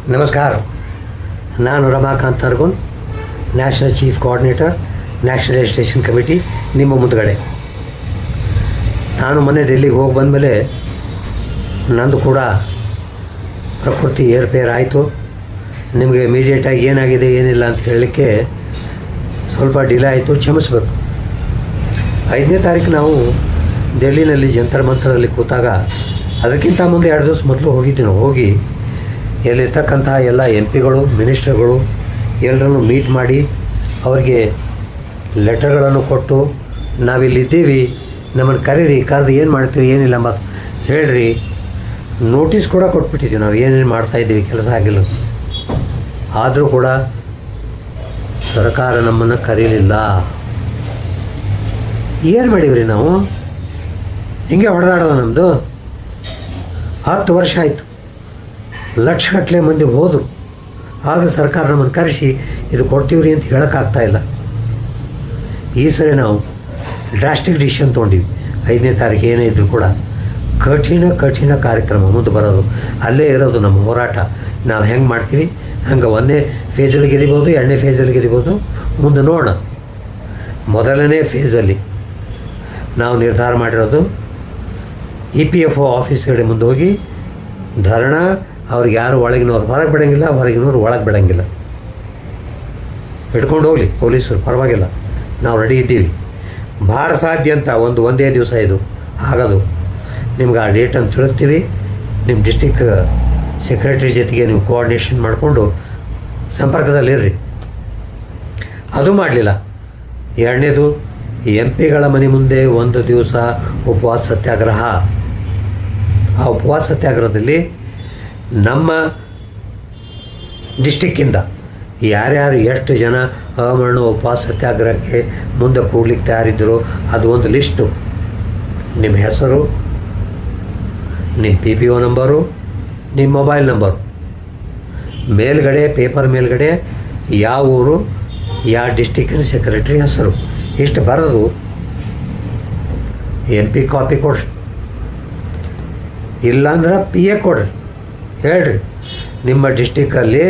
ನಮಸ್ಕಾರ. ನಾನು Ramakant Argun, national chief coordinator, national education committee, ನಿಮ್ಮ ಮುಂದುಗಡೆ. ನಾನು ಮೊನ್ನೆ ಡೆಲ್ಲಿಗೆ ಹೋಗಿ ಬಂದಮೇಲೆ ನಂದು ಕೂಡ ಪ್ರಕೃತಿ ಏರ್ಪೇರ್ ಆಯಿತು. ನಿಮಗೆ ಇಮಿಡಿಯೇಟಾಗಿ ಏನಾಗಿದೆ ಏನಿಲ್ಲ ಅಂತ ಹೇಳಲಿಕ್ಕೆ ಸ್ವಲ್ಪ ಡಿಲೇ ಆಯಿತು, ಕ್ಷಮಿಸಬೇಕು. 5ನೇ ತಾರೀಕು ನಾವು ಡೆಲ್ಲಿನಲ್ಲಿ ಜಂತರ್ ಮಂತರಲ್ಲಿ ಕೂತಾಗ, ಅದಕ್ಕಿಂತ ಮುಂದೆ 2 ದಿವಸ ಮೊದಲು ಹೋಗಿದ್ವಿ. ನಾವು ಹೋಗಿ ಎಲ್ಲಿರ್ತಕ್ಕಂಥ ಎಲ್ಲ MP ಗಳು, ಮಿನಿಸ್ಟರ್ಗಳು ಎಲ್ಲರನ್ನು ಮೀಟ್ ಮಾಡಿ ಅವರಿಗೆ ಲೆಟರ್ಗಳನ್ನು ಕೊಟ್ಟು, ನಾವಿಲ್ಲಿದ್ದೀವಿ, ನಮ್ಮನ್ನು ಕರೆದು ಏನು ಮಾಡ್ತೀವಿ ಏನಿಲ್ಲ ಎಂಬ ಹೇಳ್ರಿ, ನೋಟಿಸ್ ಕೂಡ ಕೊಟ್ಬಿಟ್ಟಿದ್ದೀವಿ. ನಾವು ಏನೇನು ಮಾಡ್ತಾಯಿದ್ದೀವಿ, ಕೆಲಸ ಆಗಿಲ್ಲ. ಆದರೂ ಕೂಡ ಸರ್ಕಾರ ನಮ್ಮನ್ನು ಕರೀಲಿಲ್ಲ. ಏನು ಮಾಡಿವ್ರಿ ನಾವು? ಹಿಂಗೆ ಹೊಡೆದಾಡೋದು. ನಮ್ಮದು 10 ವರ್ಷ ಆಯಿತು, ಲಕ್ಷಗಟ್ಟಲೆ ಮಂದಿ ಹೋದರು. ಆದರೆ ಸರ್ಕಾರ ನಮ್ಮನ್ನು ಕರೆಸಿ ಇದು ಕೊಡ್ತೀವ್ರಿ ಅಂತ ಹೇಳೋಕ್ಕಾಗ್ತಾಯಿಲ್ಲ. ಈ ಸರಿ ನಾವು ಡ್ರಾಸ್ಟಿಕ್ ಡಿಸಿಷನ್ ತೊಗೊಂಡಿವಿ. 5ನೇ ತಾರೀಕು ಏನೇ ಇದ್ದರೂ ಕೂಡ ಕಠಿಣ ಕಾರ್ಯಕ್ರಮ ಮುಂದೆ ಬರೋದು, ಅಲ್ಲೇ ಇರೋದು ನಮ್ಮ ಹೋರಾಟ. ನಾವು ಹೆಂಗೆ ಮಾಡ್ತೀವಿ ಹಂಗೆ 1ನೇ ಫೇಜಲ್ಲಿ ಗೆಲ್ಲಿಬೋದು, 2ನೇ ಫೇಜಲ್ಲಿ ಗೆಲ್ಲಿಬೋದು, ಮುಂದೆ ನೋಡೋಣ. ಮೊದಲನೇ ಫೇಜಲ್ಲಿ ನಾವು ನಿರ್ಧಾರ ಮಾಡಿರೋದು EPFO ಆಫೀಸ್ಗಳಿಗೆ ಮುಂದೆ ಹೋಗಿ ಧರಣ. ಅವ್ರಿಗೆ ಯಾರು ಒಳಗಿನವ್ರು ಹೊರಗೆ ಬಿಡೋಂಗಿಲ್ಲ, ಹೊರಗಿನವ್ರು ಒಳಗೆ ಬಿಡೋಂಗಿಲ್ಲ. ಹಿಡ್ಕೊಂಡು ಹೋಗಲಿ ಪೊಲೀಸರು, ಪರವಾಗಿಲ್ಲ, ನಾವು ರೆಡಿ ಇದ್ದೀವಿ. ಭಾರತಾದ್ಯಂತ ಒಂದೇ ದಿವಸ ಇದು ಆಗೋದು. ನಿಮ್ಗೆ ಆ ಡೇಟನ್ನು ತಿಳಿಸ್ತೀವಿ. ನಿಮ್ಮ ಡಿಸ್ಟಿಕ್ ಸೆಕ್ರೆಟರಿ ಜೊತೆಗೆ ನೀವು ಕೋಆರ್ಡಿನೇಷನ್ ಮಾಡಿಕೊಂಡು ಸಂಪರ್ಕದಲ್ಲಿರ್ರಿ. ಅದು ಮಾಡಲಿಲ್ಲ. 2ನೇದು MP ಗಳ ಮನೆ ಮುಂದೆ 1 ದಿವಸ ಉಪವಾಸ ಸತ್ಯಾಗ್ರಹ. ಆ ಉಪವಾಸ ಸತ್ಯಾಗ್ರಹದಲ್ಲಿ ನಮ್ಮ ಡಿಸ್ಟಿಕ್ಕಿಂದ ಯಾರ್ಯಾರು ಎಷ್ಟು ಜನ ಅಮರಣ ಉಪವಾಸ ಸತ್ಯಾಗ್ರಹಕ್ಕೆ ಮುಂದೆ ಕೂಡ್ಲಿಕ್ಕೆ ತಯಾರಿದ್ದರು ಅದು ಒಂದು ಲಿಸ್ಟು. ನಿಮ್ಮ ಹೆಸರು, ನಿಮ್ಮ PPO ನಂಬರು, ನಿಮ್ಮ ಮೊಬೈಲ್ ನಂಬರು, ಮೇಲ್ಗಡೆ ಪೇಪರ್ ಮೇಲ್ಗಡೆ ಯಾವ ಊರು, ಯಾವ ಡಿಸ್ಟಿಕ್ಕಿನ ಸೆಕ್ರೆಟ್ರಿ ಹೆಸರು, ಇಷ್ಟು ಬರೋದು MP ಕಾಪಿ ಕೊಡ್ರಿ, ಇಲ್ಲಾಂದ್ರೆ PA ಕೊಡ್ರಿ. ಹೇಳ್ರಿ, ನಿಮ್ಮ ಡಿಸ್ಟಿಕ್ಕಲ್ಲಿ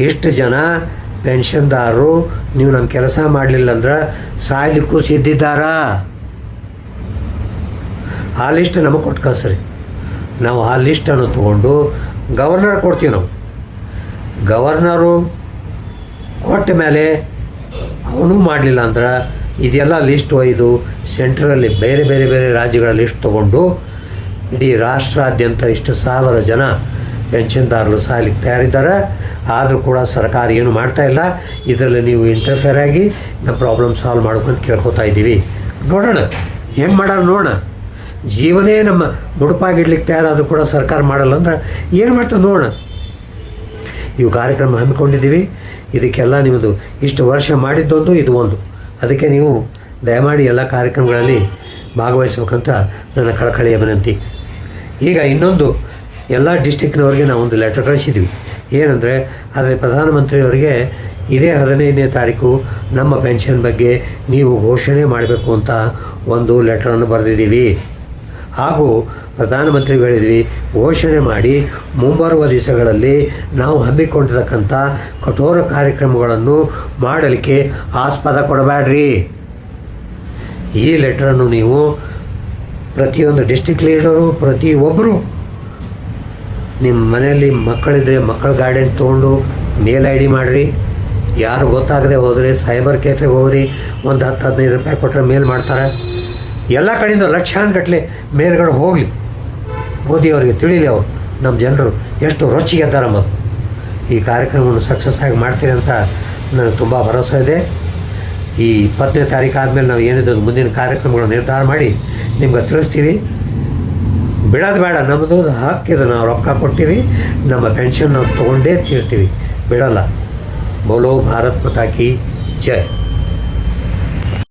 ಇಷ್ಟು ಜನ ಪೆನ್ಷನ್ದಾರರು ನೀವು ನಮ್ಮ ಕೆಲಸ ಮಾಡಲಿಲ್ಲ ಅಂದ್ರೆ ಸಾಯ್ಲಿಕ್ಕೂ ಸಿದ್ಧಿದ್ದಾರಾ? ಆ ಲಿಸ್ಟ್ ನಮಗೆ ಕೊಟ್ಟು ಕಳಿಸ್ರಿ. ನಾವು ಆ ಲಿಸ್ಟನ್ನು ತೊಗೊಂಡು ಗವರ್ನರ್ ಕೊಡ್ತೀವಿ. ನಾವು ಗವರ್ನರು ಕೊಟ್ಟ ಮೇಲೆ ಅವನು ಮಾಡಲಿಲ್ಲ ಅಂದ್ರೆ ಇದೆಲ್ಲ ಲಿಸ್ಟ್ ಒಯ್ದು ಸೆಂಟ್ರಲ್ಲಿ ಬೇರೆ ಬೇರೆ ಬೇರೆ ರಾಜ್ಯಗಳ ಲಿಸ್ಟ್ ತೊಗೊಂಡು ಇಡೀ ರಾಷ್ಟ್ರಾದ್ಯಂತ ಇಷ್ಟು 1000 ಜನ ಪೆನ್ಷನ್ದಾರರು ಸಾಯ್ಲಿಕ್ಕೆ ತಯಾರಿದ್ದಾರೆ. ಆದರೂ ಕೂಡ ಸರ್ಕಾರ ಏನು ಮಾಡ್ತಾಯಿಲ್ಲ. ಇದರಲ್ಲಿ ನೀವು ಇಂಟರ್ಫಿಯರ್ ಆಗಿ ನಮ್ಮ ಪ್ರಾಬ್ಲಮ್ ಸಾಲ್ವ್ ಮಾಡ್ಕೊಂಡು ಕೇಳ್ಕೊತಾ ಇದ್ದೀವಿ. ನೋಡೋಣ ಹೆಂಗೆ ಮಾಡೋಣ, ನೋಡೋಣ. ಜೀವನೇ ನಮ್ಮ ಮುಡುಪಾಗಿಡ್ಲಿಕ್ಕೆ ತಯಾರಾದರೂ ಕೂಡ ಸರ್ಕಾರ ಮಾಡಲ್ಲ ಅಂದ್ರೆ ಏನು ಮಾಡ್ತದೆ ನೋಡೋಣ. ಇವು ಕಾರ್ಯಕ್ರಮ ಹಮ್ಮಿಕೊಂಡಿದ್ದೀವಿ. ಇದಕ್ಕೆಲ್ಲ ನಿಮ್ಮದು ಇಷ್ಟು ವರ್ಷ ಮಾಡಿದ್ದೊಂದು ಇದು ಒಂದು. ಅದಕ್ಕೆ ನೀವು ದಯಮಾಡಿ ಎಲ್ಲ ಕಾರ್ಯಕ್ರಮಗಳಲ್ಲಿ ಭಾಗವಹಿಸ್ಬೇಕಂತ ನನ್ನ ಕಳಕಳಿಯ ವಿನಂತಿ. ಈಗ ಇನ್ನೊಂದು, ಎಲ್ಲ ಡಿಸ್ಟಿಕ್ನವ್ರಿಗೆ ನಾವೊಂದು ಲೆಟರ್ ಕಳಿಸಿದ್ವಿ. ಏನಂದರೆ ಆದರೆ ಪ್ರಧಾನಮಂತ್ರಿಯವರಿಗೆ ಇದೇ 15ನೇ ತಾರೀಕು ನಮ್ಮ ಪೆನ್ಷನ್ ಬಗ್ಗೆ ನೀವು ಘೋಷಣೆ ಮಾಡಬೇಕು ಅಂತ ಒಂದು ಲೆಟ್ರನ್ನು ಬರೆದಿದ್ದೀವಿ. ಹಾಗೂ ಪ್ರಧಾನಮಂತ್ರಿಗಳು ಹೇಳಿದ್ವಿ, ಘೋಷಣೆ ಮಾಡಿ ಮುಂಬರುವ ದಿವಸಗಳಲ್ಲಿ ನಾವು ಹಮ್ಮಿಕೊಂಡಿರ್ತಕ್ಕಂಥ ಕಠೋರ ಕಾರ್ಯಕ್ರಮಗಳನ್ನು ಮಾಡಲಿಕ್ಕೆ ಆಸ್ಪದ ಕೊಡಬೇಡ್ರಿ. ಈ ಲೆಟ್ರನ್ನು ನೀವು ಪ್ರತಿಯೊಂದು ಡಿಸ್ಟಿಕ್ ಲೀಡರು, ಪ್ರತಿಯೊಬ್ಬರು ನಿಮ್ಮ ಮನೆಯಲ್ಲಿ ಮಕ್ಕಳಿದ್ರೆ ಮಕ್ಕಳ ಗಾರ್ಡನ್ ತೊಗೊಂಡು ಮೇಲ್ ID ಮಾಡಿರಿ. ಯಾರು ಗೊತ್ತಾಗದೆ ಹೋದರೆ ಸೈಬರ್ ಕೆಫೆಗೆ ಹೋಗ್ರಿ, ಒಂದು 10-15 ರೂಪಾಯಿ ಕೊಟ್ಟರೆ ಮೇಲ್ ಮಾಡ್ತಾರೆ. ಎಲ್ಲ ಕಡೆಯಿಂದ ಲಕ್ಷಾನುಗಟ್ಟಲೆ ಮೇಲ್ಗಳು ಹೋಗಲಿ, ಮೋದಿಯವರಿಗೆ ತಿಳಿಲಿ, ಅವರು ನಮ್ಮ ಜನರು ಎಷ್ಟು ರೊಚ್ಚಿಗೆದ್ದಾರೆ ಮತ್ತು ಈ ಕಾರ್ಯಕ್ರಮವನ್ನು ಸಕ್ಸಸ್ ಆಗಿ ಮಾಡ್ತೀರಿ ಅಂತ ನನಗೆ ತುಂಬ ಭರವಸೆ ಇದೆ. ಈ 20ನೇ ತಾರೀಕು ಆದಮೇಲೆ ನಾವು ಏನಿದೆ ಮುಂದಿನ ಕಾರ್ಯಕ್ರಮಗಳು ನಿರ್ಧಾರ ಮಾಡಿ ನಿಮ್ಗೆ ತಿಳಿಸ್ತೀವಿ. ಬಿಡೋದು ಬೇಡ, ನಮ್ಮದು ಹಕ್ಕಿದೆ. ನಾವು ರೊಕ್ಕ ಕೊಡ್ತೀವಿ, ನಮ್ಮ ಪೆನ್ಷನ್ ನಾವು ತೊಗೊಂಡೇ ತೀರ್ತೀವಿ, ಬಿಡಲ್ಲ. ಬೋಲೋ ಭಾರತ್ ಮಾತಾ ಕಿ ಜೈ.